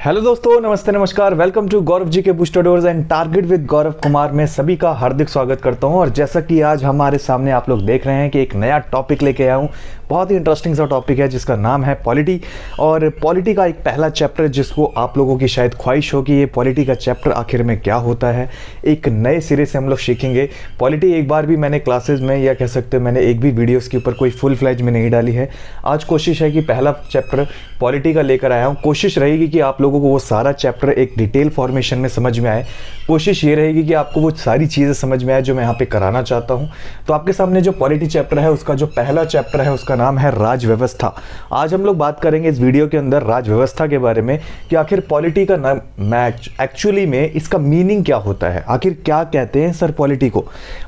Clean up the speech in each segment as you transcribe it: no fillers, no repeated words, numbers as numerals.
Hello दोस्तों, नमस्ते नमस्कार। वेलकम टू गौरव जी के booster doses and target with Gaurav Kumar में सभी का हार्दिक स्वागत करता हूं। और जैसा कि आज हमारे सामने आप लोग देख रहे हैं कि एक नया टॉपिक लेके आया हूं। बहुत ही इंटरेस्टिंग सा टॉपिक है जिसका नाम है पॉलिटी। और पॉलिटी का एक पहला चैप्टर जिसको आप लोगों की शायद ख्वाहिश हो कि ये पॉलिटी का चैप्टर आखिर में क्या होता है, एक नए सिरे से हम लोग सीखेंगे पॉलिटी। एक बार भी मैंने क्लासेज में या कह सकते हैं मैंने एक भी वीडियोज़ के ऊपर कोई फुल फ्लैज में नहीं डाली है। आज कोशिश है कि पहला चैप्टर पॉलिटी का लेकर आया हूँ। कोशिश रहेगी कि आप लोगों को वो सारा चैप्टर एक डिटेल फॉर्मेशन में समझ में आए। कोशिश ये रहेगी कि आपको वो सारी चीज़ें समझ में आए जो मैं यहाँ पे कराना चाहता हूँ। तो आपके सामने जो पॉलिटी चैप्टर है उसका जो पहला चैप्टर है उसका नाम है राज व्यवस्था। आज हम लोग बात करेंगे इस वीडियो के अंदर राज व्यवस्था के बारे में कि आखिर पॉलिटी का नाम एक्चुअली में इसका मीनिंग क्या होता है। आखिर क्या कहते हैं सर पॉलिटी को,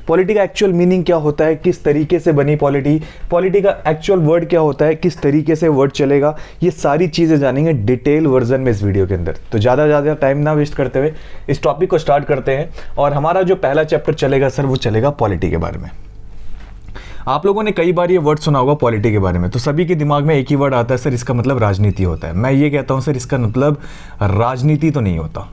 पॉलिटी का एक्चुअल मीनिंग क्या होता है, किस तरीके से बनी पॉलिटी, पॉलिटी का एक्चुअल वर्ड क्या होता है, किस तरीके से वर्ड चलेगा, ये सारी चीज़ें जानेंगे डिटेल वर्जन में इस वीडियो के अंदर। तो ज़्यादा टाइम ना वेस्ट करते हुए इस टॉपिक को स्टार्ट करते हैं। और हमारा जो पहला चैप्टर चलेगा सर वो चलेगा पॉलिटी के बारे में। आप लोगों ने कई बार ये वर्ड सुना होगा पॉलिटी के बारे में, तो सभी के दिमाग में एक ही वर्ड आता है सर इसका मतलब राजनीति होता है। मैं ये कहता हूँ सर इसका मतलब राजनीति तो नहीं होता,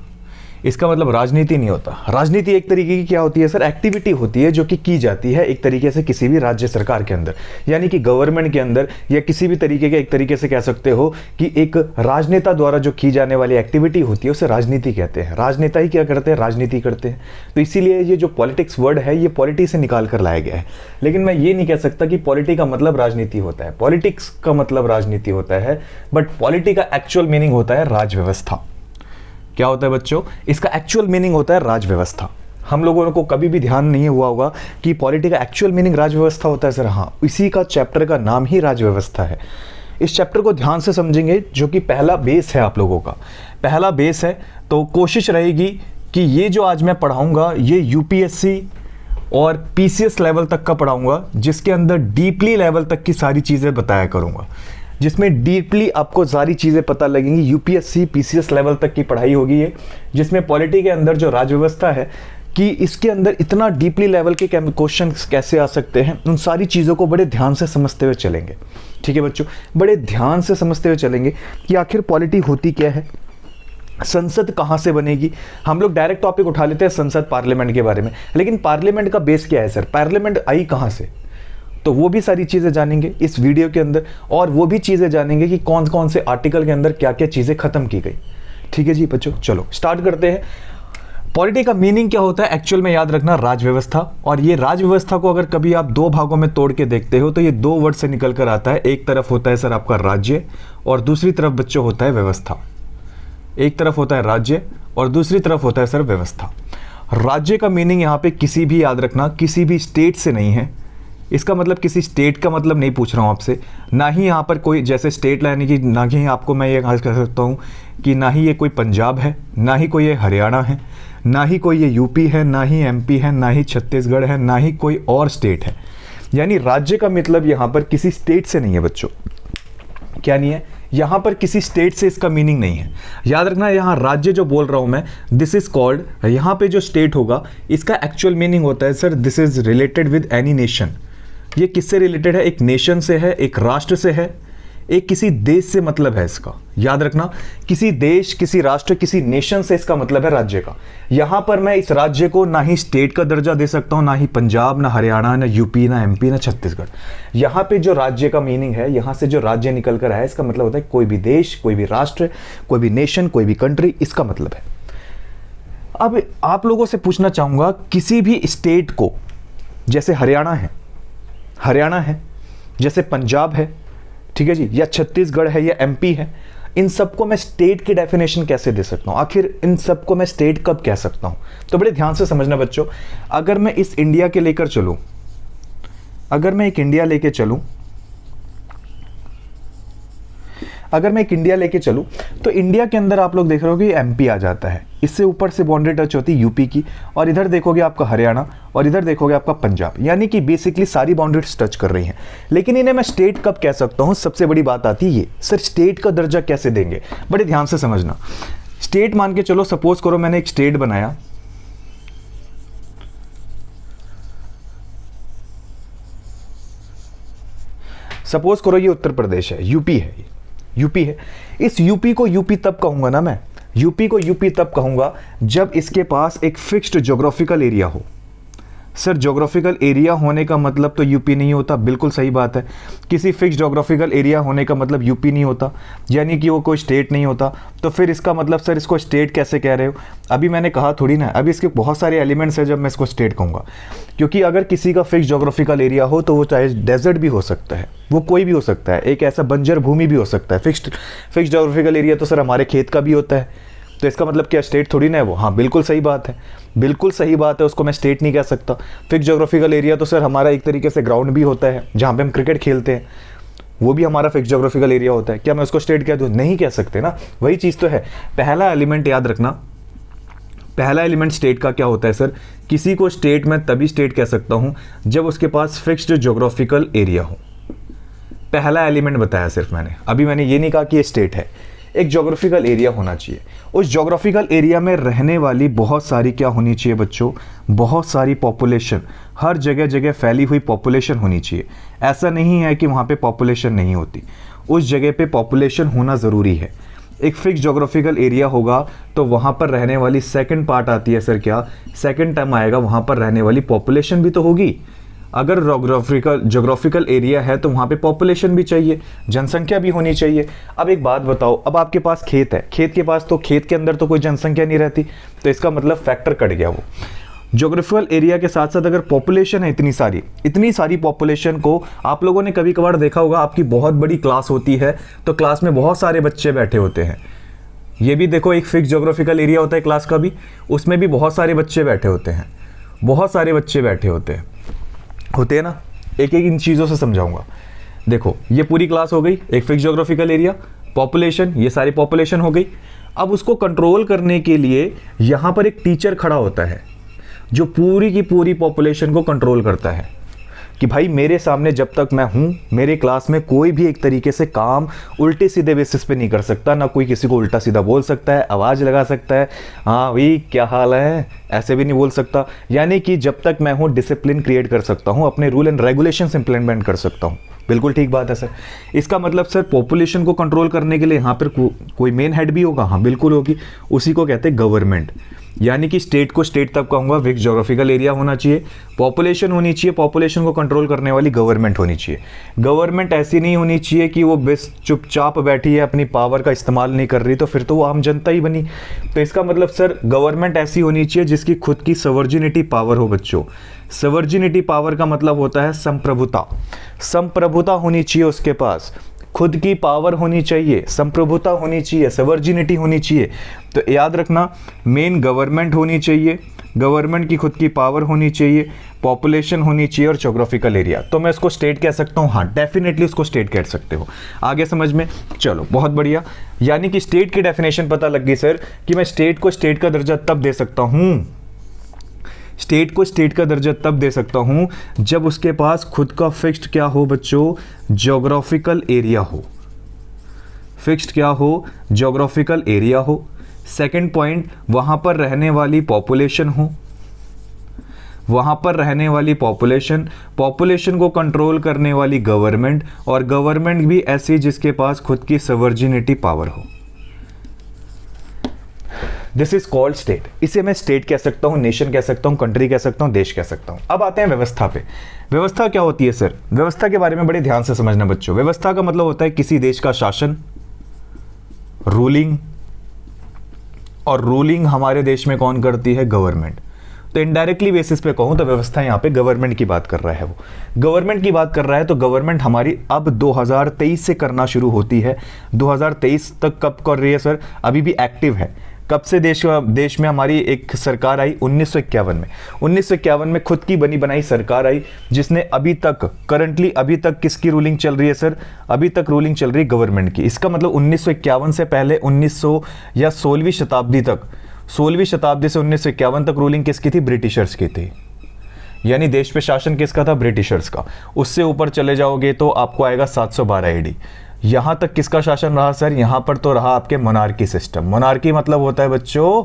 इसका मतलब राजनीति नहीं होता। राजनीति एक तरीके की क्या होती है सर, एक्टिविटी होती है जो कि की जाती है एक तरीके से किसी भी राज्य सरकार के अंदर, यानी कि गवर्नमेंट के अंदर, या किसी भी तरीके के एक तरीके से कह सकते हो कि एक राजनेता द्वारा जो की जाने वाली एक्टिविटी होती है उसे राजनीति कहते हैं। राजनेता ही क्या करते हैं, राजनीति करते हैं। तो इसीलिए ये जो पॉलिटिक्स वर्ड है ये पॉलिटी से निकाल कर लाया गया है। लेकिन मैं ये नहीं कह सकता कि पॉलिटी का मतलब राजनीति होता है, पॉलिटिक्स का मतलब राजनीति होता है, बट पॉलिटी का एक्चुअल मीनिंग होता है राज व्यवस्था। क्या होता है बच्चों, इसका एक्चुअल मीनिंग होता है राज व्यवस्था। हम लोगों को कभी भी ध्यान नहीं हुआ होगा कि पॉलिटी का एक्चुअल मीनिंग राज व्यवस्था होता है सर। हाँ, इसी का चैप्टर का नाम ही राज व्यवस्था है। इस चैप्टर को ध्यान से समझेंगे जो कि पहला बेस है, आप लोगों का पहला बेस है। तो कोशिश रहेगी कि ये जो आज मैं पढ़ाऊंगा ये यूपीएससी और पीसीएस लेवल तक का पढ़ाऊंगा, जिसके अंदर डीपली लेवल तक की सारी चीज़ें बताया करूंगा, जिसमें डीपली आपको सारी चीज़ें पता लगेंगी। यूपीएससी पीसीएस लेवल तक की पढ़ाई होगी ये, जिसमें पॉलिटी के अंदर जो राज व्यवस्था है कि इसके अंदर इतना डीपली लेवल के क्वेश्चन कैसे आ सकते हैं, उन सारी चीज़ों को बड़े ध्यान से समझते हुए चलेंगे। ठीक है बच्चों, बड़े ध्यान से समझते हुए चलेंगे कि आखिर पॉलिटी होती क्या है, संसद कहाँ से बनेगी। हम लोग डायरेक्ट टॉपिक उठा लेते हैं संसद पार्लियामेंट के बारे में, लेकिन पार्लियामेंट का बेस क्या है सर, पार्लियामेंट आई कहाँ से, तो वो भी सारी चीज़ें जानेंगे इस वीडियो के अंदर। और वो भी चीज़ें जानेंगे कि कौन कौन से आर्टिकल के अंदर क्या क्या चीज़ें खत्म की गई। ठीक है जी बच्चों, चलो स्टार्ट करते हैं। पॉलिटी का मीनिंग क्या होता है एक्चुअल में, याद रखना राज व्यवस्था। और ये राज व्यवस्था को अगर कभी आप दो भागों में तोड़ के देखते हो तो ये दो वर्ड से निकल कर आता है। एक तरफ होता है सर आपका राज्य और दूसरी तरफ बच्चों होता है व्यवस्था। एक तरफ होता है राज्य और दूसरी तरफ होता है सर व्यवस्था। राज्य का मीनिंग यहाँ पे किसी भी, याद रखना, किसी भी स्टेट से नहीं है। इसका मतलब किसी स्टेट का मतलब नहीं पूछ रहा हूँ आपसे, ना ही यहाँ पर कोई जैसे स्टेट लाने की, ना ही आपको मैं ये कह सकता हूँ कि ना ही ये कोई पंजाब है, ना ही कोई ये हरियाणा है, ना ही कोई ये यूपी है, ना ही एमपी है, ना ही छत्तीसगढ़ है, ना ही कोई और स्टेट है। यानी राज्य का मतलब यहाँ पर किसी स्टेट से नहीं है बच्चों। क्या नहीं है, यहाँ पर किसी स्टेट से इसका मीनिंग नहीं है। याद रखना, यहाँ राज्य जो बोल रहा हूँ मैं, दिस इज कॉल्ड, यहाँ पे जो स्टेट होगा इसका एक्चुअल मीनिंग होता है sir this is related with any nation. ये किससे रिलेटेड है, एक नेशन से है, एक राष्ट्र से है, एक किसी देश से मतलब है इसका। याद रखना, किसी देश, किसी राष्ट्र, किसी नेशन से इसका मतलब है राज्य का। यहाँ पर मैं इस राज्य को ना ही स्टेट का दर्जा दे सकता हूँ, ना ही पंजाब, ना हरियाणा, ना यूपी, ना एमपी, ना छत्तीसगढ़। यहाँ पे जो राज्य का मीनिंग है, यहाँ से जो राज्य निकल कर आया, इसका मतलब होता है कोई भी देश, कोई भी राष्ट्र, कोई भी नेशन, कोई भी कंट्री, इसका मतलब है। अब आप लोगों से पूछना चाहूँगा, किसी भी स्टेट को, जैसे हरियाणा है, जैसे पंजाब है, ठीक है जी, या छत्तीसगढ़ है, या एमपी है, इन सबको मैं स्टेट की डेफिनेशन कैसे दे सकता हूँ, आखिर इन सबको मैं स्टेट कब कह सकता हूँ। तो बड़े ध्यान से समझना बच्चों, अगर मैं इस इंडिया के लेकर चलूँ, अगर मैं एक इंडिया लेके चलूँ तो इंडिया के अंदर आप लोग देख रहे हो कि एमपी आ जाता है, इससे ऊपर से बाउंड्री टच होती है यूपी की, और इधर देखोगे आपका हरियाणा, और इधर देखोगे आपका पंजाब, यानी कि बेसिकली सारी बाउंड्रीज टच कर रही हैं। लेकिन इन्हें मैं स्टेट कब कह सकता हूँ, सबसे बड़ी बात आती है ये, सर स्टेट का दर्जा कैसे देंगे। बड़े ध्यान से समझना, स्टेट मान के चलो, सपोज करो मैंने एक स्टेट बनाया, सपोज करो ये उत्तर प्रदेश है, यूपी है, यूपी है। इस यूपी को यूपी तब कहूंगा ना मैं यूपी को यूपी तब कहूँगा जब इसके पास एक फिक्स्ड ज्योग्राफिकल एरिया हो। सर ज्योग्राफिकल एरिया होने का मतलब तो यूपी नहीं होता, बिल्कुल सही बात है। किसी फिक्स ज्योग्राफिकल एरिया होने का मतलब यूपी नहीं होता, यानी कि वो कोई स्टेट नहीं होता। तो फिर इसका मतलब सर इसको स्टेट कैसे कह रहे हो? अभी मैंने कहा थोड़ी ना, अभी इसके बहुत सारे एलिमेंट्स हैं जब मैं इसको स्टेट कहूँगा। क्योंकि अगर किसी का फिक्स ज्योग्राफिकल एरिया हो तो वो चाहे डेजर्ट भी हो सकता है, वो कोई भी हो सकता है, एक ऐसा बंजर भूमि भी हो सकता है। फिक्स ज्योग्राफिकल एरिया तो सर हमारे खेत का भी होता है, तो इसका मतलब क्या स्टेट थोड़ी ना है वो? हाँ बिल्कुल सही बात है, बिल्कुल सही बात है, उसको मैं स्टेट नहीं कह सकता। फिक्स ज्योग्राफिकल एरिया तो सर हमारा एक तरीके से ग्राउंड भी होता है जहाँ पे हम क्रिकेट खेलते हैं, वो भी हमारा फिक्स ज्योग्राफिकल एरिया होता है। क्या मैं उसको स्टेट कह दूँ? नहीं कह सकते ना, वही चीज़ तो है। पहला एलिमेंट याद रखना, पहला एलिमेंट स्टेट का क्या होता है सर? किसी को स्टेट मैं तभी स्टेट कह सकता हूँ जब उसके पास फिक्स्ड ज्योग्राफिकल एरिया हो। पहला एलिमेंट बताया सिर्फ मैंने, अभी मैंने ये नहीं कहा कि ये स्टेट है। एक ज्योग्राफिकल एरिया होना चाहिए, उस ज्योग्राफिकल एरिया में रहने वाली बहुत सारी क्या होनी चाहिए बच्चों? बहुत सारी पॉपुलेशन, हर जगह जगह फैली हुई पॉपुलेशन होनी चाहिए। ऐसा नहीं है कि वहाँ पे पॉपुलेशन नहीं होती, उस जगह पे पॉपुलेशन होना ज़रूरी है। एक फिक्स ज्योग्राफिकल एरिया होगा तो वहाँ पर रहने वाली सेकंड पार्ट आती है सर क्या? सेकंड टर्म आएगा, वहाँ पर रहने वाली पॉपुलेशन भी तो होगी। अगर ज्योग्राफिकल एरिया है तो वहाँ पे पॉपुलेशन भी चाहिए, जनसंख्या भी होनी चाहिए। अब एक बात बताओ, अब आपके पास खेत है, खेत के पास तो खेत के अंदर तो कोई जनसंख्या नहीं रहती, तो इसका मतलब फैक्टर कट गया वो। ज्योग्राफिकल एरिया के साथ साथ अगर पॉपुलेशन है इतनी सारी पॉपुलेशन को, आप लोगों ने कभी कभार देखा होगा, आपकी बहुत बड़ी क्लास होती है तो क्लास में बहुत सारे बच्चे बैठे होते हैं। ये भी देखो एक फिक्स ज्योग्राफिकल एरिया होता है क्लास का भी, उसमें भी बहुत सारे बच्चे बैठे होते हैं, बहुत सारे बच्चे बैठे होते हैं ना। एक एक इन चीज़ों से समझाऊंगा। देखो ये पूरी क्लास हो गई, एक फिक्स ज्योग्राफिकल एरिया, पॉपुलेशन, ये सारी पॉपुलेशन हो गई। अब उसको कंट्रोल करने के लिए यहाँ पर एक टीचर खड़ा होता है जो पूरी की पूरी पॉपुलेशन को कंट्रोल करता है कि भाई मेरे सामने जब तक मैं हूँ, मेरे क्लास में कोई भी एक तरीके से काम उल्टे सीधे बेसिस पे नहीं कर सकता, ना कोई किसी को उल्टा सीधा बोल सकता है, आवाज़ लगा सकता है, हाँ भाई क्या हाल है, ऐसे भी नहीं बोल सकता। यानी कि जब तक मैं हूँ डिसिप्लिन क्रिएट कर सकता हूँ, अपने रूल एंड रेगुलेशंस इंप्लीमेंट कर सकता हूँ। बिल्कुल ठीक बात है सर। इसका मतलब सर पॉपुलेशन को कंट्रोल करने के लिए यहाँ पर कोई मेन हेड भी होगा? हाँ बिल्कुल होगी, उसी को कहते हैं गवर्नमेंट। यानी कि स्टेट को स्टेट तब कहूँगा फिक्स ज्योग्राफिकल एरिया होना चाहिए, पॉपुलेशन होनी चाहिए, पॉपुलेशन को कंट्रोल करने वाली गवर्नमेंट होनी चाहिए। गवर्नमेंट ऐसी नहीं होनी चाहिए कि वो बस चुपचाप बैठी है, अपनी पावर का इस्तेमाल नहीं कर रही, तो फिर तो वो आम जनता ही बनी। तो इसका मतलब सर गवर्नमेंट ऐसी होनी चाहिए जिसकी खुद की सवर्जिनिटी पावर हो बच्चों। सवर्जिनिटी पावर का मतलब होता है संप्रभुता, संप्रभुता होनी चाहिए उसके पास, खुद की पावर होनी चाहिए, संप्रभुता होनी चाहिए, सवर्जिनिटी होनी चाहिए। तो याद रखना, मेन गवर्नमेंट होनी चाहिए, गवर्नमेंट की खुद की पावर होनी चाहिए, पॉपुलेशन होनी चाहिए और ज्योग्राफिकल एरिया। तो मैं इसको स्टेट कह सकता हूँ? हाँ डेफिनेटली उसको स्टेट कह सकते हो। आगे समझ में? चलो बहुत बढ़िया। यानी कि स्टेट की डेफिनेशन पता लग गई सर कि मैं स्टेट को स्टेट का दर्जा तब दे सकता हूँ, स्टेट को स्टेट का दर्जा तब दे सकता हूं जब उसके पास खुद का फिक्स्ड क्या हो बच्चों? ज्योग्राफिकल एरिया हो। फिक्स्ड क्या हो? ज्योग्राफिकल एरिया हो। सेकंड पॉइंट, वहां पर रहने वाली पॉपुलेशन हो, वहां पर रहने वाली पॉपुलेशन, पॉपुलेशन को कंट्रोल करने वाली गवर्नमेंट, और गवर्नमेंट भी ऐसी जिसके पास खुद की सवर्जिनिटी पावर हो। This is called state. इसे मैं स्टेट कह सकता हूं, नेशन कह सकता हूं, कंट्री कह सकता हूं, देश कह सकता हूं। अब आते हैं व्यवस्था पे। व्यवस्था क्या होती है सर? व्यवस्था के बारे में बड़े ध्यान से समझना बच्चों। व्यवस्था का मतलब होता है किसी देश का शासन, रूलिंग, और रूलिंग हमारे देश में कौन करती है? गवर्नमेंट। तो इनडायरेक्टली बेसिस पे कहूं तो व्यवस्था यहाँ पे गवर्नमेंट की बात कर रहा है, वो गवर्नमेंट की बात कर रहा है। तो गवर्नमेंट हमारी अब 2023 से करना शुरू होती है। 2023 तक कब कर रही है सर? अभी भी एक्टिव है। कब से देश में हमारी एक सरकार आई? 1951 में। 1951 में खुद की बनी बनाई सरकार आई, जिसने अभी तक करंटली अभी तक किसकी रूलिंग चल रही है सर? अभी तक रूलिंग चल रही है गवर्नमेंट की। इसका मतलब 1951 से पहले 1900 या 16वीं शताब्दी तक, 16वीं शताब्दी से 1951 तक रूलिंग किसकी थी? ब्रिटिशर्स की थी। यानी देश पे शासन किसका था? ब्रिटिशर्स का। उससे ऊपर चले जाओगे तो आपको आएगा 712 एडी। यहाँ तक किसका शासन रहा सर? यहाँ पर तो रहा आपके मोनार्की सिस्टम। मोनार्की मतलब होता है बच्चों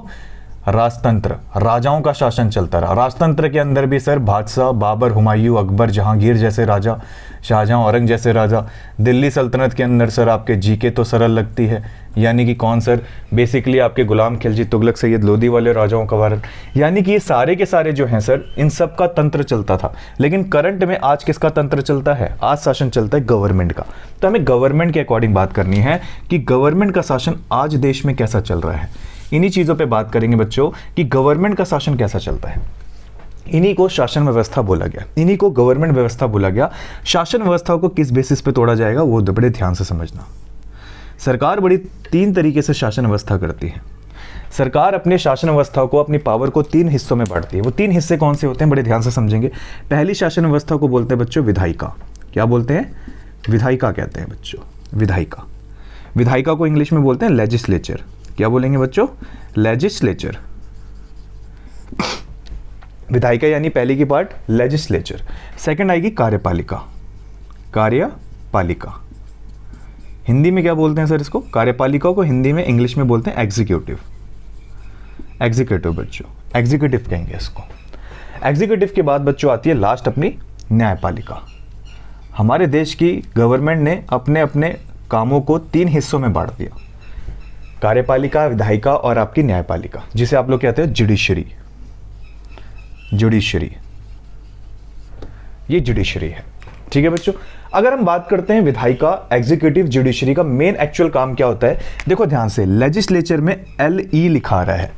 राजतंत्र, राजाओं का शासन चलता रहा। राजतंत्र के अंदर भी सर बादशाह, बाबर, हुमायूं, अकबर, जहांगीर जैसे राजा, शाहजहां, औरंग जैसे राजा। दिल्ली सल्तनत के अंदर सर आपके जीके तो सरल लगती है, यानी कि कौन सर, बेसिकली आपके गुलाम खिलजी, तुगलक, सैयद लोदी वाले राजाओं का वारन। यानी कि ये सारे के सारे जो हैं सर, इन सब का तंत्र चलता था। लेकिन करंट में आज किसका तंत्र चलता है? आज शासन चलता है गवर्नमेंट का। तो हमें गवर्नमेंट के अकॉर्डिंग बात करनी है कि गवर्नमेंट का शासन आज देश में कैसा चल रहा है। इन्हीं चीज़ों पे बात करेंगे बच्चों कि गवर्नमेंट का शासन कैसा चलता है। इन्हीं को शासन व्यवस्था बोला गया, इन्हीं को गवर्नमेंट व्यवस्था बोला गया। शासन व्यवस्था को किस बेसिस पे तोड़ा जाएगा वो बड़े ध्यान से समझना। सरकार बड़ी 3 तरीके से शासन व्यवस्था करती है। सरकार अपने शासन व्यवस्था को, अपनी पावर को 3 हिस्सों में बांटती है। वो 3 हिस्से कौन से होते हैं, बड़े ध्यान से समझेंगे। पहली शासन व्यवस्था को बोलते हैं बच्चों विधायिका। क्या बोलते हैं? विधायिका कहते हैं बच्चों, विधायिका। विधायिका को इंग्लिश में बोलते हैं लेजिस्लेचर। क्या बोलेंगे बच्चों? लेजिस्लेचर। विधायिका यानी पहली की पार्ट लेजिस्लेचर। सेकंड आएगी कार्यपालिका। कार्यपालिका हिंदी में क्या बोलते हैं सर इसको? कार्यपालिका को हिंदी में, इंग्लिश में बोलते हैं एग्जीक्यूटिव। एग्जीक्यूटिव बच्चों, एग्जीक्यूटिव कहेंगे इसको। एग्जीक्यूटिव के बाद बच्चों आती है लास्ट अपनी न्यायपालिका। हमारे देश की गवर्नमेंट ने अपने अपने कामों को 3 हिस्सों में बांट दिया, कार्यपालिका, विधायिका और आपकी न्यायपालिका, जिसे आप लोग कहते हैं जुडिशरी। जुडिशरी, ये जुडिशरी है। ठीक है बच्चों, अगर हम बात करते हैं विधायिका, एग्जीक्यूटिव, जुडिशरी का मेन एक्चुअल काम क्या होता है, देखो ध्यान से। लेजिस्लेचर में LE लिखा आ रहा है,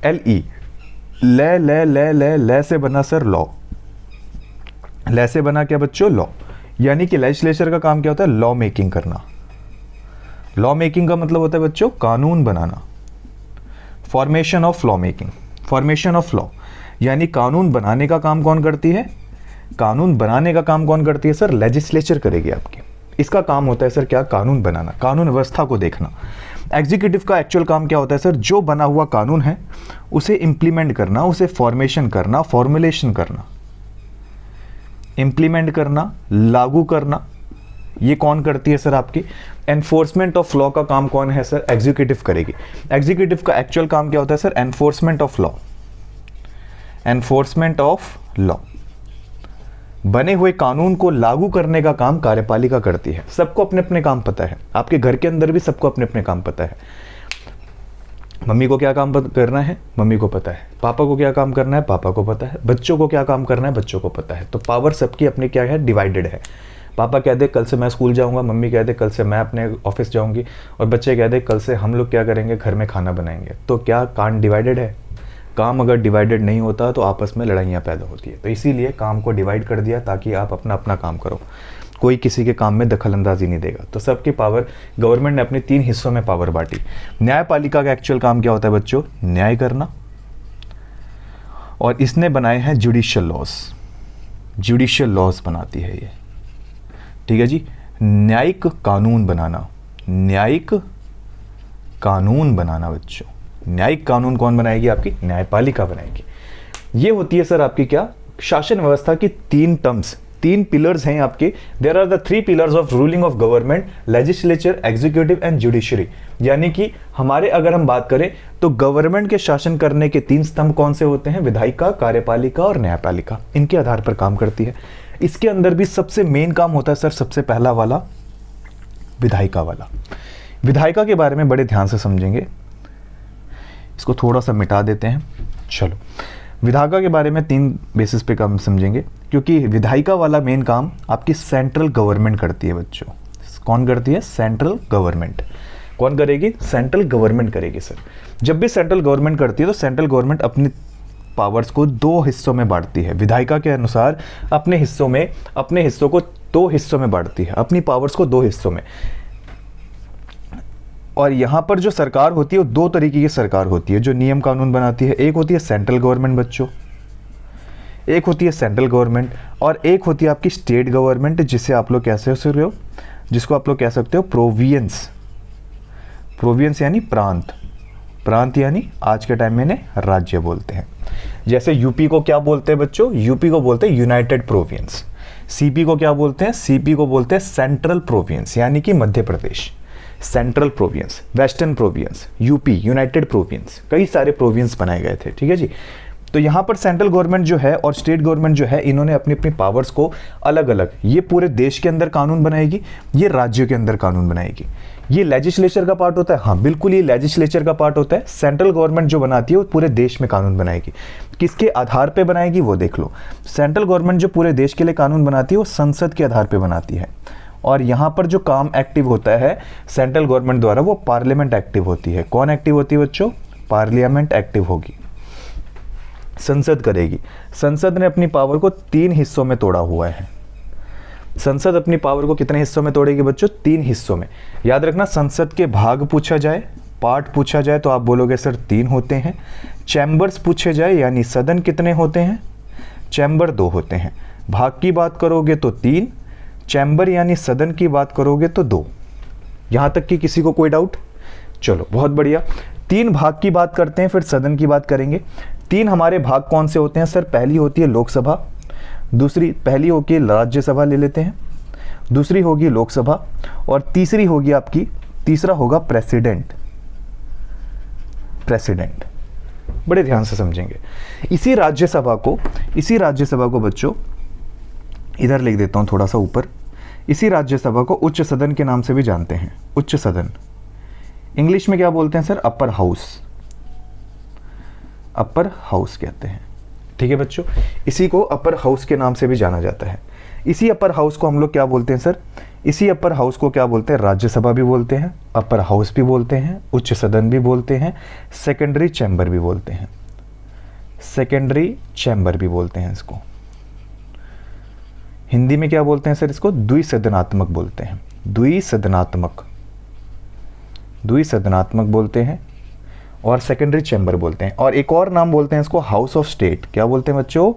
LE, ले से बना सर लॉ। ले से बना क्या बच्चों? लॉ। यानी कि लेजिस्लेचर का काम क्या होता है? लॉ मेकिंग करना। लॉ मेकिंग का मतलब होता है बच्चों कानून बनाना। Formation of law making, formation of law, यानी कानून बनाने का काम कौन करती है? कानून बनाने का काम कौन करती है सर? लेजिस्लेचर करेगी आपकी। इसका काम होता है सर क्या? कानून बनाना, कानून व्यवस्था को देखना। एग्जीक्यूटिव का एक्चुअल काम क्या होता है सर? जो बना हुआ कानून है उसे इंप्लीमेंट करना, उसे फॉर्मेशन करना, फॉर्मुलेशन करना, इंप्लीमेंट करना, लागू करना। ये कौन करती है सर? आपकी एनफोर्समेंट ऑफ लॉ का काम कौन है सर? एग्जीक्यूटिव करेगी। एग्जीक्यूटिव का एक्चुअल काम क्या होता है sir? Enforcement of law. Enforcement of law, बने हुए कानून को लागू करने का काम कार्यपालिका करती है। सबको अपने अपने काम पता है, आपके घर के अंदर भी सबको अपने अपने काम पता है। मम्मी को क्या काम करना है, मम्मी को पता है। पापा को क्या काम करना है, पापा को पता है। बच्चों को क्या काम करना है, बच्चों को पता है। तो पावर सबकी अपनी क्या है? डिवाइडेड है। पापा कह दे कल से मैं स्कूल जाऊंगा, मम्मी कह दे कल से मैं अपने ऑफिस जाऊंगी, और बच्चे कह दे कल से हम लोग क्या करेंगे, घर में खाना बनाएंगे। तो क्या काम डिवाइडेड है? काम अगर डिवाइडेड नहीं होता तो आपस में लड़ाइयाँ पैदा होती है। तो इसीलिए काम को डिवाइड कर दिया ताकि आप अपना अपना काम करो, कोई किसी के काम में दखल अंदाजी नहीं देगा। तो सबकी पावर, गवर्नमेंट ने अपनी 3 हिस्सों में पावर बांटी। न्यायपालिका का एक्चुअल काम क्या होता है बच्चों? न्याय करना, और इसने बनाए हैं जुडिशियल लॉज। जुडिशियल लॉज बनाती है ये, ठीक है जी। न्यायिक कानून बनाना, न्यायिक कानून बनाना बच्चों। न्यायिक कानून कौन बनाएगी? आपकी न्यायपालिका बनाएगी। ये होती है सर आपकी क्या? शासन व्यवस्था की 3 टर्म्स, 3 पिलर्स हैं आपके। There are the 3 pillars of ruling of government, legislature, executive and judiciary. यानी कि हमारे अगर हम बात करें तो गवर्नमेंट के शासन करने के 3 स्तंभ कौन से होते हैं? विधायिका, कार्यपालिका और न्यायपालिका। इनके आधार पर काम करती है। इसके अंदर भी सबसे मेन काम होता है सर, सबसे पहला वाला विधायिका वाला। विधायिका के बारे में बड़े ध्यान से समझेंगे, इसको थोड़ा सा मिटा देते हैं। चलो, विधायिका के बारे में 3 बेसिस पे काम समझेंगे, क्योंकि विधायिका वाला मेन काम आपकी सेंट्रल गवर्नमेंट करती है बच्चों। कौन करती है? Central government. कौन करेगी? सेंट्रल गवर्नमेंट करेगी सर। जब भी सेंट्रल गवर्नमेंट करती है तो सेंट्रल गवर्नमेंट अपनी पावर्स को 2 हिस्सों में बांटती है। विधायिका के अनुसार अपने हिस्सों को 2 हिस्सों में बांटती है, अपनी पावर्स को 2 हिस्सों में। और यहाँ पर जो सरकार होती है वो 2 तरीके की सरकार होती है जो नियम कानून बनाती है। एक होती है सेंट्रल गवर्नमेंट बच्चों, एक होती है सेंट्रल गवर्नमेंट, और एक होती है आपकी स्टेट गवर्नमेंट, जिसे आप लोग कैसे हो, जिसको आप लोग कह सकते हो प्रोविंस। प्रोविंस यानी प्रांत, प्रांत यानी आज के टाइम में इन्हें राज्य बोलते हैं। जैसे यूपी को क्या बोलते हैं बच्चों? यूपी को बोलते हैं यूनाइटेड प्रोविंस। सीपी को क्या बोलते हैं? सीपी को बोलते हैं सेंट्रल प्रोविंस, यानी कि Madhya Pradesh. Central province, western province, UP, united province, कई सारे प्रोविंस बनाए गए थे। ठीक है जी। तो यहाँ पर सेंट्रल गवर्नमेंट जो है और स्टेट गवर्नमेंट जो है, इन्होंने अपनी अपनी पावर्स को अलग अलग, ये पूरे देश के अंदर कानून बनाएगी, ये राज्यों के अंदर कानून बनाएगी। ये लेजिस्लेचर का पार्ट होता है, हाँ बिल्कुल ये लेजिस्लेचर का पार्ट होता है। सेंट्रल गवर्नमेंट जो बनाती है वो पूरे देश में कानून बनाएगी। किसके आधार पे बनाएगी वो देख लो। सेंट्रल गवर्नमेंट जो पूरे देश के लिए कानून बनाती है वो संसद के आधार पे बनाती है। और यहाँ पर जो काम एक्टिव होता है सेंट्रल गवर्नमेंट द्वारा, वो पार्लियामेंट एक्टिव होती है। कौन एक्टिव होती है बच्चों? पार्लियामेंट एक्टिव होगी, संसद करेगी। संसद ने अपनी पावर को 3 हिस्सों में तोड़ा हुआ है। संसद अपनी पावर को कितने हिस्सों में तोड़ेगी बच्चों? 3 हिस्सों में। याद रखना, संसद के भाग पूछा जाए, पार्ट पूछा जाए तो आप बोलोगे सर 3 होते हैं। चैम्बर्स पूछे जाए यानी सदन कितने होते हैं? चैम्बर 2 होते हैं। भाग की बात करोगे तो 3, चैम्बर यानी सदन की बात करोगे तो 2। यहां तक कि किसी को कोई डाउट? चलो बहुत बढ़िया। 3 भाग की बात करते हैं, फिर सदन की बात करेंगे। 3 हमारे भाग कौन से होते हैं सर? पहली होती है लोकसभा, दूसरी पहली होगी राज्यसभा ले लेते हैं, दूसरी होगी लोकसभा, और तीसरी होगी आपकी, तीसरा होगा प्रेसिडेंट। प्रेसिडेंट बड़े ध्यान से समझेंगे। इसी राज्यसभा को बच्चों इधर लिख देता हूं थोड़ा सा ऊपर। इसी राज्यसभा को उच्च सदन के नाम से भी जानते हैं। उच्च सदन इंग्लिश में क्या बोलते हैं sir? Upper house. Upper house कहते हैं। ठीक है बच्चों, इसी को अपर हाउस के नाम से भी जाना जाता है। इसी अपर हाउस को हम लोग क्या बोलते हैं सर? इसी अपर हाउस को क्या बोलते हैं? राज्यसभा भी बोलते हैं, अपर हाउस भी बोलते हैं, उच्च सदन भी बोलते हैं, सेकेंडरी चैम्बर भी बोलते हैं। सेकेंडरी चैम्बर भी बोलते हैं इसको। हिंदी में क्या बोलते हैं सर? इसको द्विसदनात्मक बोलते हैं। द्विसदनात्मक बोलते हैं, और सेकेंडरी चैम्बर बोलते हैं। और एक और नाम बोलते हैं इसको हाउस ऑफ स्टेट। क्या बोलते हैं बच्चों?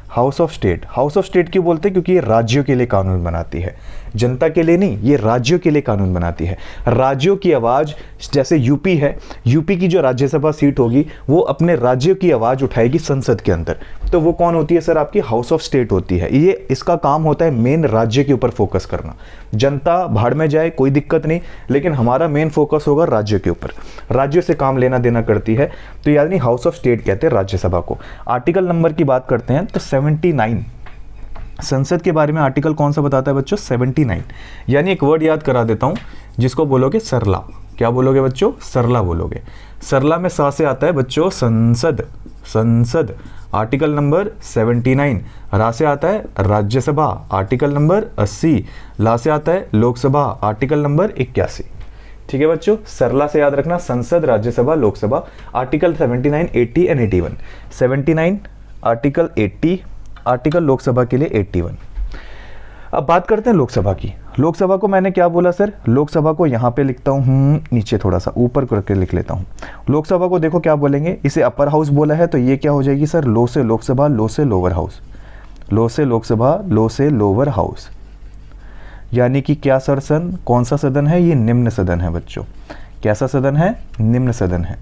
House of state. House of state क्यों बोलते हैं? क्योंकि ये राज्यों के लिए कानून बनाती है, जनता के लिए नहीं, ये राज्यों के लिए कानून बनाती है। राज्यों की आवाज़, जैसे यूपी है, यूपी की जो राज्यसभा सीट होगी वो अपने राज्यों की आवाज़ उठाएगी संसद के अंदर, तो वो कौन होती है सर? आपकी हाउस ऑफ स्टेट होती है। ये इसका काम होता है मेन राज्य के ऊपर फोकस करना। जनता भाड़ में जाए कोई दिक्कत नहीं, लेकिन हमारा मेन फोकस होगा राज्य के ऊपर। राज्यों से काम लेना देना करती है, तो याद नहीं, हाउस ऑफ स्टेट कहते हैं राज्यसभा को। आर्टिकल नंबर की बात करते हैं तो 79 संसद के बारे में आर्टिकल कौन सा बताता है बच्चों? 79। यानी एक वर्ड याद करा देता हूं जिसको बोलोगे सरला। क्या बोलोगे बच्चों? सरला बोलोगे। सरला में सा से आता है बच्चों संसद। संसद आर्टिकल नंबर 79। रा से आता है राज्यसभा आर्टिकल नंबर 80। ला से आता है लोकसभा आर्टिकल नंबर 81। ठीक है बच्चों, सरला से याद रखना, संसद, Rajya Sabha, Lok Sabha, article 79, 80 and 81। 79 article 80, article Lok Sabha के लिए 81। अब बात करते हैं लोकसभा की। लोकसभा को मैंने क्या बोला सर? लोकसभा को यहाँ पे लिखता हूँ, नीचे थोड़ा सा ऊपर करके लिख लेता हूँ। लोकसभा को देखो क्या बोलेंगे, इसे अपर हाउस बोला है तो ये क्या हो जाएगी सर? लो से लोकसभा, लो से लोअर हाउस। लो से लोकसभा, लो से लोअर हाउस। यानी कि क्या सर सन? कौन सा सदन है? ये निम्न सदन है बच्चों। कैसा सदन है? निम्न सदन है।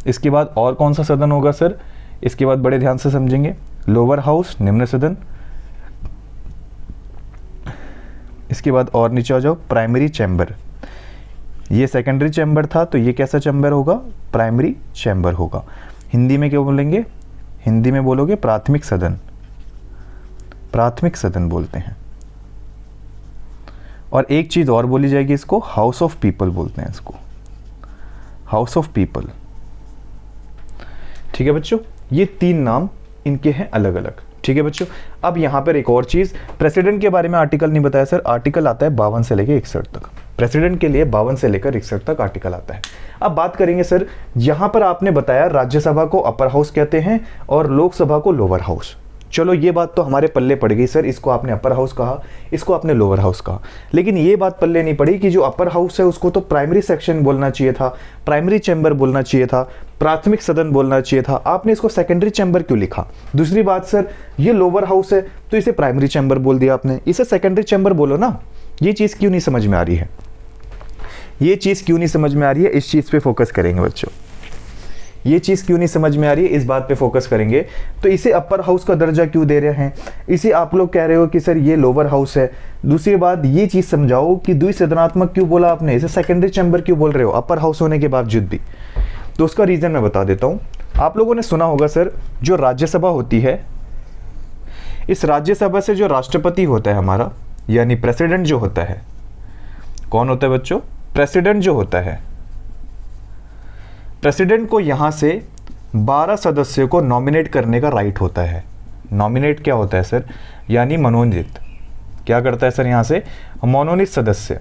इसके बाद और कौन सा सदन होगा सर? इसके बाद बड़े ध्यान से समझेंगे। लोअर हाउस, निम्न सदन। इसके बाद और नीचे आ जाओ, प्राइमरी चैम्बर। ये सेकेंडरी चैम्बर था तो ये कैसा चैम्बर होगा? प्राइमरी चैम्बर होगा। हिंदी में क्या बोलेंगे? हिंदी में बोलोगे प्राथमिक सदन। प्राथमिक सदन बोलते हैं। और एक चीज और बोली जाएगी, इसको हाउस ऑफ पीपल बोलते हैं। इसको हाउस ऑफ पीपल। ठीक है बच्चों, ये 3 नाम इनके हैं अलग अलग। ठीक है बच्चों, अब यहां पर एक और चीज, प्रेसिडेंट के बारे में आर्टिकल नहीं बताया सर। आर्टिकल आता है 52 से लेकर 61 तक। प्रेसिडेंट के लिए 52 से लेकर 61 तक आर्टिकल आता है। अब बात करेंगे सर, यहां पर आपने बताया राज्यसभा को अपर हाउस कहते हैं और लोकसभा को लोअर हाउस। चलो ये बात तो हमारे पल्ले पड़ गई सर, इसको आपने अपर हाउस कहा, इसको आपने लोअर हाउस कहा, लेकिन ये बात पल्ले नहीं पड़ी कि जो अपर हाउस है उसको तो प्राइमरी सेक्शन बोलना चाहिए था, प्राइमरी चैम्बर बोलना चाहिए था, प्राथमिक सदन बोलना चाहिए था, आपने इसको सेकेंडरी चैम्बर क्यों लिखा? दूसरी बात सर, ये लोअर हाउस है तो इसे प्राइमरी चैम्बर बोल दिया आपने, इसे सेकेंडरी चैम्बर बोलो ना। ये चीज़ क्यों नहीं समझ में आ रही है? ये चीज़ क्यों नहीं समझ में आ रही है? इस चीज़ पे फोकस करेंगे बच्चों। ये चीज़ क्यों नहीं समझ में आ रही है, इस बात पे फोकस करेंगे। तो इसे अपर हाउस का दर्जा क्यों दे रहे हैं, इसे आप लोग कह रहे हो कि सर ये लोअर हाउस है। दूसरी बात ये चीज़ समझाओ कि द्विसदनात्मक क्यों बोला आपने, इसे सेकेंडरी चैम्बर क्यों बोल रहे हो अपर हाउस होने के बावजूद भी। तो उसका रीज़न मैं बता देता हूँ। आप लोगों ने सुना होगा सर, जो राज्यसभा होती है, इस राज्यसभा से जो राष्ट्रपति होता है हमारा, यानी प्रेसिडेंट जो होता है, कौन होता है बच्चों, प्रेसिडेंट जो होता है, प्रेसिडेंट को यहां से 12 सदस्यों को नॉमिनेट करने का राइट होता है। नॉमिनेट क्या होता है सर, यानी मनोनीत। क्या करता है सर, यहां से मनोनीत सदस्य।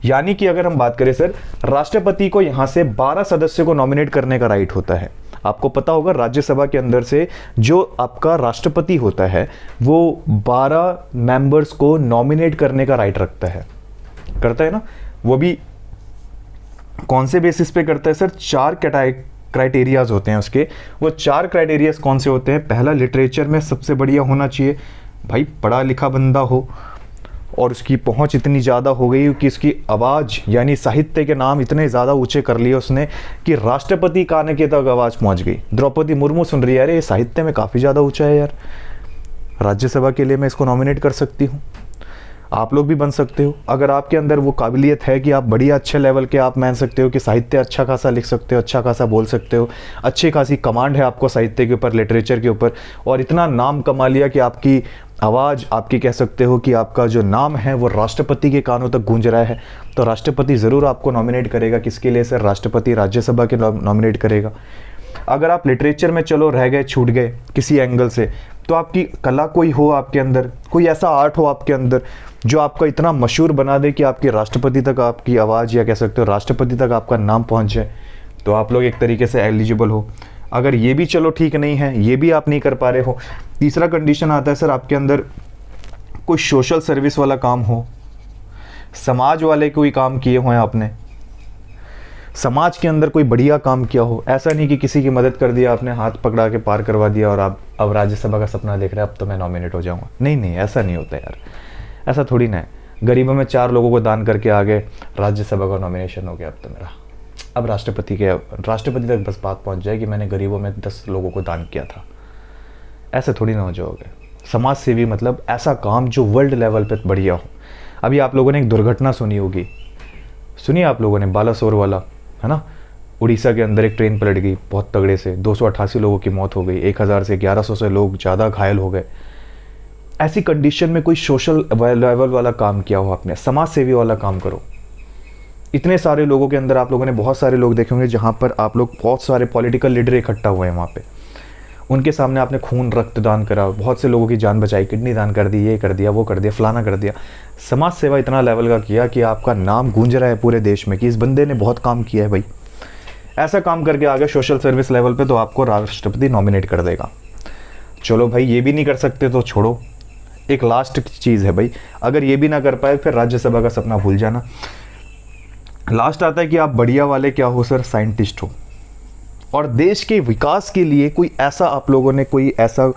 यानी कि अगर हम बात करें सर, राष्ट्रपति को यहां से 12 सदस्यों को नॉमिनेट करने का राइट होता है। आपको पता होगा राज्यसभा के अंदर से जो आपका राष्ट्रपति होता है वो 12 मेंबर्स को नॉमिनेट करने का राइट रखता है, करता है ना। वो भी कौन से बेसिस पे करता है सर, 4 क्राइटेरियाज होते हैं उसके। वो 4 क्राइटेरियाज कौन से होते हैं, पहला लिटरेचर में सबसे बढ़िया होना चाहिए, भाई पढ़ा लिखा बंदा हो और उसकी पहुंच इतनी ज़्यादा हो गई कि उसकी आवाज़ यानी साहित्य के नाम इतने ज़्यादा ऊंचे कर लिए उसने कि राष्ट्रपति कान के तक आवाज़ पहुंच गई। द्रौपदी मुर्मू सुन रही है, अरे ये साहित्य में काफ़ी ज़्यादा ऊंचा है यार, राज्यसभा के लिए मैं इसको नॉमिनेट कर सकती हूँ। आप लोग भी बन सकते हो अगर आपके अंदर वो काबिलियत है कि आप बढ़िया अच्छे लेवल के आप मान सकते हो कि साहित्य अच्छा खासा लिख सकते हो, अच्छा खासा बोल सकते हो, अच्छी खासी कमांड है आपको साहित्य के ऊपर, लिटरेचर के ऊपर, और इतना नाम कमा लिया कि आपकी आवाज़, आपकी कह सकते हो कि आपका जो नाम है वो राष्ट्रपति के कानों तक गूंज रहा है, तो राष्ट्रपति ज़रूर आपको नॉमिनेट करेगा। किसके लिए सर, राष्ट्रपति राज्यसभा के नॉमिनेट करेगा। अगर आप लिटरेचर में चलो रह गए, छूट गए किसी एंगल से, तो आपकी कला कोई हो आपके अंदर, कोई ऐसा आर्ट हो आपके अंदर जो आपका इतना मशहूर बना दे कि आपके राष्ट्रपति तक आपकी आवाज़ या कह सकते हो राष्ट्रपति तक आपका नाम पहुंच जाए, तो आप लोग एक तरीके से एलिजिबल हो। अगर ये भी चलो ठीक नहीं है, ये भी आप नहीं कर पा रहे हो, तीसरा कंडीशन आता है सर आपके अंदर कोई सोशल सर्विस वाला काम हो, समाज वाले कोई काम किए हुए हैं आपने, समाज के अंदर कोई बढ़िया काम किया हो। ऐसा नहीं कि किसी की मदद कर दिया आपने, हाथ पकड़ा के पार करवा दिया और आप अब राज्यसभा का सपना देख रहे हैं अब तो मैं नॉमिनेट हो जाऊंगा। नहीं नहीं, ऐसा नहीं होता यार, ऐसा थोड़ी ना है। गरीबों में 4 लोगों को दान करके आगे राज्यसभा का नॉमिनेशन हो गया, अब तो मेरा अब राष्ट्रपति तक बस बात पहुंच जाए कि मैंने गरीबों में 10 लोगों को दान किया था। ऐसे थोड़ी ना हो जाओगे। समाज सेवी मतलब ऐसा काम जो वर्ल्ड लेवल पे बढ़िया हो। अभी आप लोगों ने एक दुर्घटना सुनी होगी, सुनिए आप लोगों ने, बालासोर वाला, है ना, उड़ीसा के अंदर एक ट्रेन पलट गई बहुत तगड़े से, 288 लोगों की मौत हो गई, 1000 से 1100 से लोग ज़्यादा घायल हो गए। ऐसी कंडीशन में कोई सोशल लेवल वाला काम किया हो आपने, समाज सेवी वाला काम करो। इतने सारे लोगों के अंदर आप लोगों ने बहुत सारे लोग देखे होंगे जहाँ पर आप लोग बहुत सारे पॉलिटिकल लीडर इकट्ठा हुए हैं, वहाँ पे उनके सामने आपने खून रक्तदान करा, बहुत से लोगों की जान बचाई, किडनी दान कर दी, ये कर दिया, वो कर दिया, फलाना कर दिया। समाज सेवा इतना लेवल का किया कि आपका नाम गूंज रहा है पूरे देश में कि इस बंदे ने बहुत काम किया है भाई। ऐसा काम करके आ गया सोशल सर्विस लेवल पे, तो आपको राष्ट्रपति नॉमिनेट कर देगा। चलो भाई ये भी नहीं कर सकते तो छोड़ो, एक लास्ट चीज़ है भाई, अगर ये भी ना कर पाए फिर राज्यसभा का सपना भूल जाना। लास्ट आता है कि आप बढ़िया वाले क्या हो सर, साइंटिस्ट हो, और देश के विकास के लिए कोई ऐसा आप लोगों ने कोई ऐसा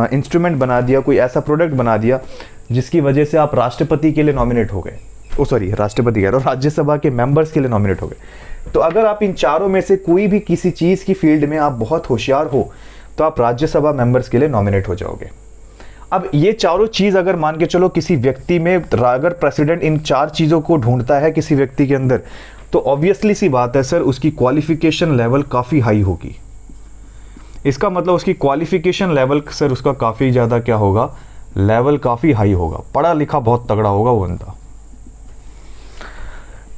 इंस्ट्रूमेंट बना दिया, कोई ऐसा प्रोडक्ट बना दिया जिसकी वजह से आप राष्ट्रपति के लिए नॉमिनेट हो गए। राष्ट्रपति कह रहा हूं, राज्यसभा के मेंबर्स के लिए नॉमिनेट हो गए। तो अगर आप इन चारों में से कोई भी किसी चीज़ की फील्ड में आप बहुत होशियार हो तो आप राज्यसभा मेंबर्स के लिए नॉमिनेट हो जाओगे। अब ये चारों चीज़ अगर मान के चलो किसी व्यक्ति में, अगर प्रेसिडेंट इन 4 चीज़ों को ढूंढता है किसी व्यक्ति के अंदर, तो ऑब्वियसली सी बात है सर उसकी क्वालिफिकेशन लेवल काफ़ी हाई होगी। इसका मतलब उसकी क्वालिफिकेशन लेवल सर उसका काफ़ी ज़्यादा क्या होगा, लेवल काफ़ी हाई होगा, पढ़ा लिखा बहुत तगड़ा होगा वो बंदा,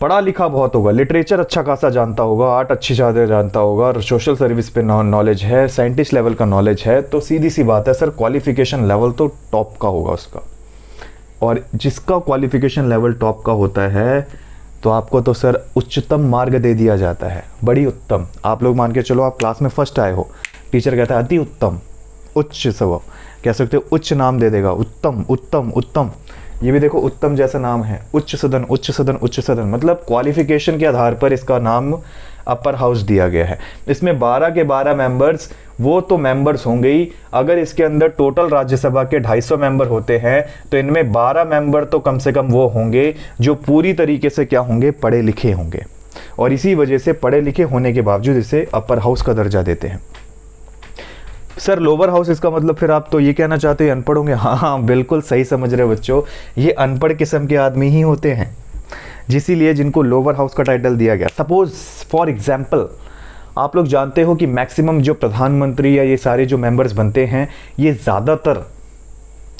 पढ़ा लिखा बहुत होगा, लिटरेचर अच्छा खासा जानता होगा, आर्ट अच्छी ज़्यादा जानता होगा, सोशल सर्विस पे नॉलेज है, साइंटिस्ट लेवल का नॉलेज है, तो सीधी सी बात है सर क्वालिफिकेशन लेवल तो टॉप का होगा उसका। और जिसका क्वालिफिकेशन लेवल टॉप का होता है तो आपको तो सर उच्चतम मार्ग दे दिया जाता है, बड़ी उत्तम। आप लोग मान के चलो आप क्लास में फर्स्ट आए हो, टीचर कहता है अति उत्तम, उच्च सब कह सकते हो, उच्च नाम दे देगा, उत्तम उत्तम उत्तम। ये भी देखो उत्तम जैसा नाम है, उच्च सदन उच्च सदन उच्च सदन, मतलब क्वालिफिकेशन के आधार पर इसका नाम अपर हाउस दिया गया है। इसमें 12 के 12 मेंबर्स, वो तो मेंबर्स होंगे ही। अगर इसके अंदर टोटल राज्यसभा के 250 मेंबर होते हैं तो इनमें 12 मेंबर तो कम से कम वो होंगे जो पूरी तरीके से क्या होंगे, पढ़े लिखे होंगे। और इसी वजह से पढ़े लिखे होने के बावजूद इसे अपर हाउस का दर्जा देते हैं। सर लोअर हाउस इसका मतलब फिर आप तो ये कहना चाहते हैं अनपढ़ होंगे? हाँ हाँ बिल्कुल सही समझ रहे बच्चों, ये अनपढ़ किस्म के आदमी ही होते हैं, जिसीलिए जिनको लोअर हाउस का टाइटल दिया गया। सपोज फॉर एग्जाम्पल आप लोग जानते हो कि मैक्सिमम जो प्रधानमंत्री या ये सारे जो मेंबर्स बनते हैं ये ज़्यादातर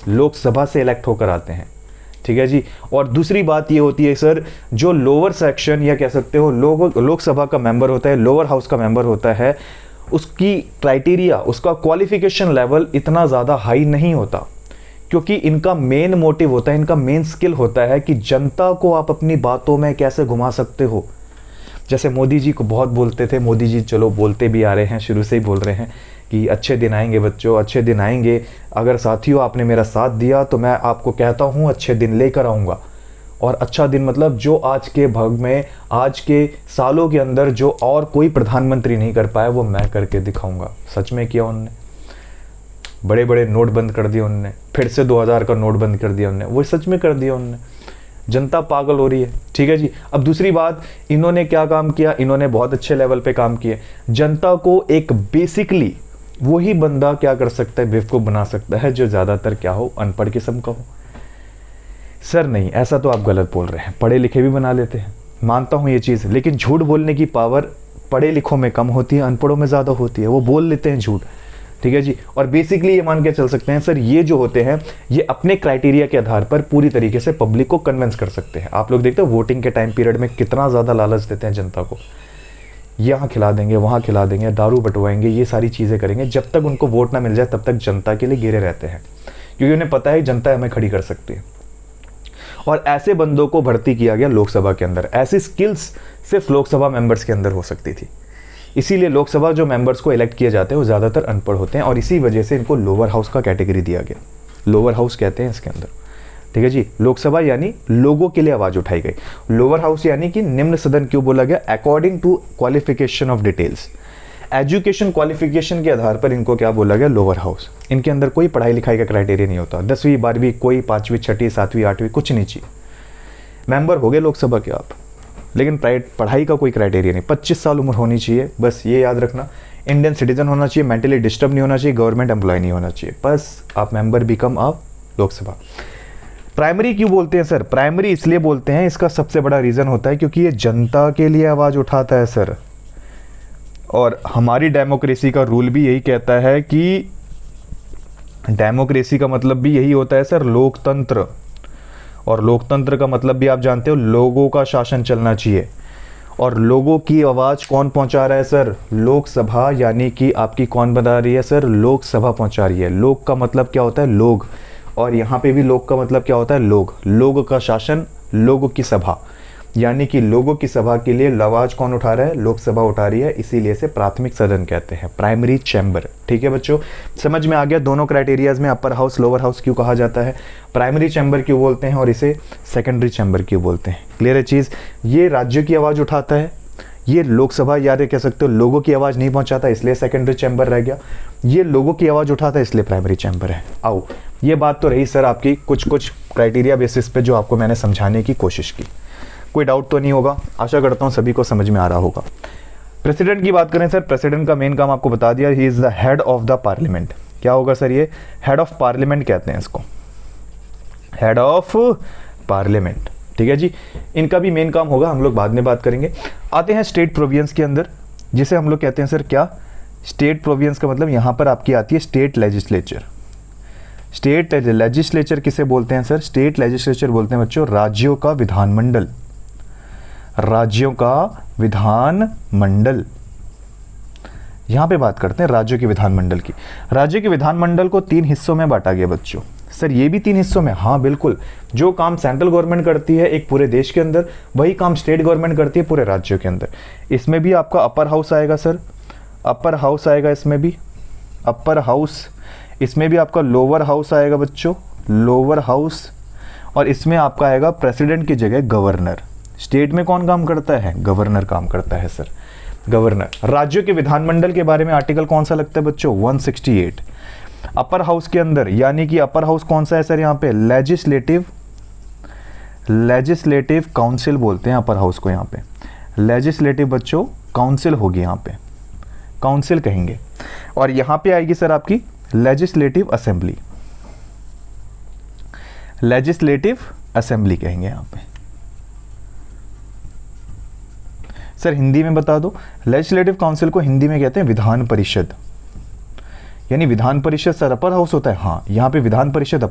लोकसभा से इलेक्ट होकर आते हैं, ठीक है जी। और दूसरी बात ये होती है सर, जो लोअर सेक्शन या कह सकते हो लोकसभा का मेंबर होता है, लोअर हाउस का मेंबर होता है, उसकी क्राइटेरिया, उसका क्वालिफिकेशन लेवल इतना ज़्यादा हाई नहीं होता, क्योंकि इनका मेन मोटिव होता है, इनका मेन स्किल होता है कि जनता को आप अपनी बातों में कैसे घुमा सकते हो। जैसे मोदी जी को बहुत बोलते थे, मोदी जी चलो बोलते भी आ रहे हैं, शुरू से ही बोल रहे हैं कि अच्छे दिन आएंगे बच्चों, अच्छे दिन आएंगे, अगर साथियों आपने मेरा साथ दिया तो मैं आपको कहता हूँ अच्छे दिन लेकर आऊँगा। और अच्छा दिन मतलब जो आज के भाग में, आज के सालों के अंदर जो और कोई प्रधानमंत्री नहीं कर पाया वो मैं करके दिखाऊंगा। सच में किया उन्होंने, बड़े बड़े नोट बंद कर दिए उन्होंने, फिर से 2000 का नोट बंद कर दिया उन्होंने, वो सच में कर दिया उन्होंने। जनता पागल हो रही है, ठीक है जी। अब दूसरी बात, इन्होंने क्या काम किया, इन्होंने बहुत अच्छे लेवल पे काम किए। जनता को एक बेसिकली वही बंदा क्या कर सकता है, बेवकूफ़ बना सकता है जो ज़्यादातर क्या हो, अनपढ़ किस्म का हो। सर नहीं, ऐसा तो आप गलत बोल रहे हैं, पढ़े लिखे भी बना लेते हैं, मानता हूँ ये चीज़, लेकिन झूठ बोलने की पावर पढ़े लिखों में कम होती है, अनपढ़ों में ज़्यादा होती है, वो बोल लेते हैं झूठ, ठीक है जी। और बेसिकली ये मान के चल सकते हैं सर, ये जो होते हैं ये अपने क्राइटेरिया के आधार पर पूरी तरीके से पब्लिक को कन्विंस कर सकते हैं। आप लोग देखते हो वोटिंग के टाइम पीरियड में कितना ज़्यादा लालच देते हैं जनता को, यहाँ खिला देंगे, वहाँ खिला देंगे, दारू बटवाएंगे, ये सारी चीज़ें करेंगे। जब तक उनको वोट ना मिल जाए तब तक जनता के लिए गिरे रहते हैं, क्योंकि उन्हें पता है जनता हमें खड़ी कर सकती है। और ऐसे बंदों को भर्ती किया गया लोकसभा के अंदर। ऐसी स्किल्स सिर्फ लोकसभा मेंबर्स के अंदर हो सकती थी, इसीलिए लोकसभा जो मेंबर्स को इलेक्ट किए जाते हैं वो ज़्यादातर अनपढ़ होते हैं, और इसी वजह से इनको लोअर हाउस का कैटेगरी दिया गया। लोअर हाउस कहते हैं इसके अंदर, ठीक है जी। लोकसभा यानी लोगों के लिए आवाज़ उठाई गई, लोअर हाउस यानी कि निम्न सदन क्यों बोला गया, according to qualification of details, education qualification के आधार पर इनको क्या बोला गया, लोअर हाउस। इनके अंदर कोई पढ़ाई लिखाई का क्राइटेरिया नहीं होता, 10वीं 12वीं, कोई 5वीं 6वीं 7वीं 8वीं कुछ नहीं चाहिए, मेंबर हो गए लोकसभा के आप। लेकिन पढ़ाई का कोई क्राइटेरिया नहीं, 25 साल उम्र होनी चाहिए, बस ये याद रखना, इंडियन सिटीजन होना चाहिए, मेंटली डिस्टर्ब नहीं होना चाहिए, गवर्नमेंट एम्प्लॉय नहीं होना चाहिए, बस आप member become of Lok Sabha. Primary क्यों बोलते हैं सर, प्राइमरी इसलिए बोलते हैं, इसका सबसे बड़ा रीज़न होता है क्योंकि ये जनता के लिए आवाज़ उठाता है सर। और हमारी डेमोक्रेसी का रूल भी यही कहता है कि डेमोक्रेसी का मतलब भी यही होता है सर, लोकतंत्र। और लोकतंत्र का मतलब भी आप जानते हो, लोगों का शासन चलना चाहिए। और लोगों की आवाज़ कौन पहुंचा रहा है सर, लोकसभा, यानी कि आपकी कौन बता रही है सर, लोकसभा पहुंचा रही है। लोक का मतलब क्या होता है, लोग, और यहाँ पे भी लोक का मतलब क्या होता है, लोग। लोगों का शासन, लोगों की सभा, यानी कि लोगों की सभा के लिए आवाज़ कौन उठा रहा है, लोकसभा उठा रही है, इसीलिए से प्राथमिक सदन कहते हैं, प्राइमरी चैम्बर। ठीक है बच्चों, समझ में आ गया दोनों क्राइटेरियाज में अपर हाउस लोअर हाउस क्यों कहा जाता है, प्राइमरी चैम्बर क्यों बोलते हैं और इसे सेकेंडरी चैम्बर क्यों बोलते हैं। क्लियर है चीज़। ये राज्यों की आवाज़ उठाता है, ये लोकसभा याद कह सकते हो लोगों की आवाज़ नहीं पहुंचाता, इसलिए सेकेंडरी चैम्बर रह गया। ये लोगों की आवाज़ उठाता है, इसलिए प्राइमरी चैम्बर है। आओ, ये बात तो रही सर आपकी कुछ क्राइटेरिया बेसिस पे जो आपको मैंने समझाने की कोशिश की। कोई डाउट तो नहीं होगा, आशा करता हूँ सभी को समझ में आ रहा होगा। प्रेसिडेंट की बात करें सर, प्रेसिडेंट का मेन काम आपको बता दिया, he is the head of the parliament. क्या होगा सर, ये हेड ऑफ पार्लियामेंट कहते हैं इसको, हेड ऑफ पार्लियामेंट। ठीक है जी, इनका भी मेन काम होगा, हम लोग बाद में बात करेंगे। आते हैं स्टेट प्रोविजंस के अंदर, जिसे हम लोग कहते हैं सर क्या, स्टेट प्रोविजंस का मतलब यहाँ पर आपकी आती है स्टेट लेजिस्लेचर। स्टेट लेजिस्लेचर किसे बोलते हैं सर, स्टेट लेजिस्लेचर बोलते हैं बच्चों राज्यों का विधानमंडल, राज्यों का विधानमंडल। यहां पे बात करते हैं राज्यों के विधानमंडल की। राज्यों के विधानमंडल को 3 हिस्सों में बांटा गया बच्चों। सर ये भी 3 हिस्सों में, हाँ बिल्कुल। जो काम सेंट्रल गवर्नमेंट करती है एक पूरे देश के अंदर, वही काम स्टेट गवर्नमेंट करती है पूरे राज्यों के अंदर। इसमें भी आपका अपर हाउस आएगा सर, अपर हाउस आएगा इसमें भी, अपर हाउस। इसमें भी आपका लोअर हाउस आएगा बच्चों, लोअर हाउस। और इसमें आपका आएगा प्रेसिडेंट की जगह गवर्नर। स्टेट में कौन काम करता है, गवर्नर काम करता है सर, गवर्नर। राज्यों के विधानमंडल के बारे में आर्टिकल कौन सा लगता है बच्चों, 168। अपर हाउस के अंदर, यानी कि अपर हाउस कौन सा है सर, यहाँ पे लेजिस्लेटिव काउंसिल बोलते हैं अपर हाउस को, यहाँ पे लेजिस्लेटिव बच्चों काउंसिल होगी, यहाँ पे काउंसिल कहेंगे। और यहाँ पे आएगी सर आपकी लेजिस्लेटिव असेंबली, लेजिस्लेटिव असेंबली कहेंगे यहाँ पे। सर हिंदी में बता दो, लेजिस्लेटिव काउंसिल को हिंदी में कहते हैं विधान परिषद, यानी Vidhan Parishad sir upper house होता है, हाँ यहाँ पे विधान परिषद अपर